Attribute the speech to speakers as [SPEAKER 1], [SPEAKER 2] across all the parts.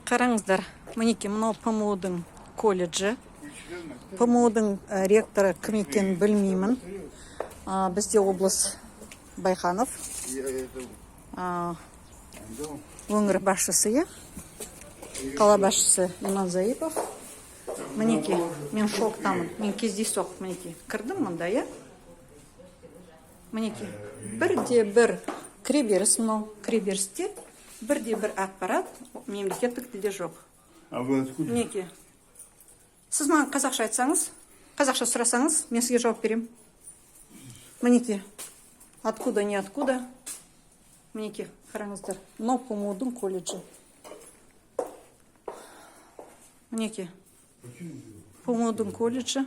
[SPEAKER 1] Қараңыздар, мінеки мынау ПМУ-дың колледжі. ПМУ-дың ректоры кім екенін білмеймін. Бізде облыс Байханов. Өңір басшысы, қала басшысы Иманзаипов. Мінеки, мен шоқтамын. Мен кездейсоқ мінеки кірдім мұнда, Мінеки, бірде-бір кіреберіс мынау, кіреберісте бірде-бір ақпарат мемлекеттік тілде жоқ.
[SPEAKER 2] А вы откуда?
[SPEAKER 1] Мінеки, сіз маған қазақша айтсаңыз, қазақша сұрасаңыз, мен сізге жауап берем. Мінеки, откуда, не откуда. Мінеки, қараңыздар, мынау ПМУ-дың колледжі. Мінеки, ПМУ-дың колледжі.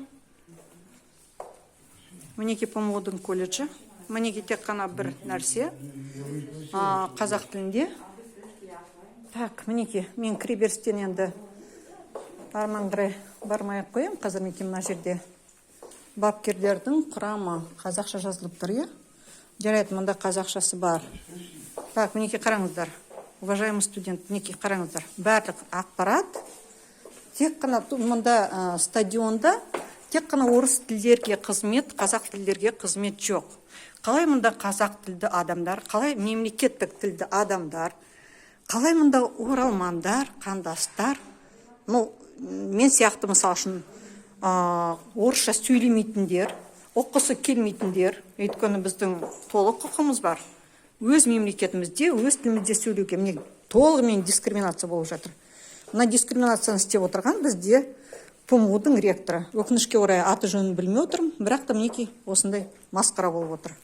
[SPEAKER 1] Мінеки, ПМУ-дың колледжі. Мінеки, тек қана бір нәрсе. Қазақ тілінде. Так, мінеки, мен кіреберістен енді бармай қоям. Қазір мінеки мына жерде бапкерлердің құрамы қазақша жазылып тұр, Жарайды, мұнда қазақшасы бар. Так, мінеки қараңыздар. Уважаемый студент, мінеки қараңыздар. Барлық ақпарат тек қана мұнда стадионда тек қана орыс тілдерге қызмет, қазақ тілдерге қызмет жоқ. Қалай мұнда қазақ тілді адамдар, қалай мемлекеттік тілді адамдар, қалай мұнда оралмандар, қандастар, мен сияқты мысал үшін орысша сөйлемейтіндер, оқысы келмейтіндер, өйткені біздің толық құқымыз бар. Өз мемлекетімізде, өз тілімізде сөйлеуге міне толығымен дискриминация болып жатыр. Мына дискриминацияны істеп отырған бізде ПМУ-дың ректоры. Өкінішке орай аты жөнін білмей отырмын, бірақ та мінеки осындай масқара болып отыр.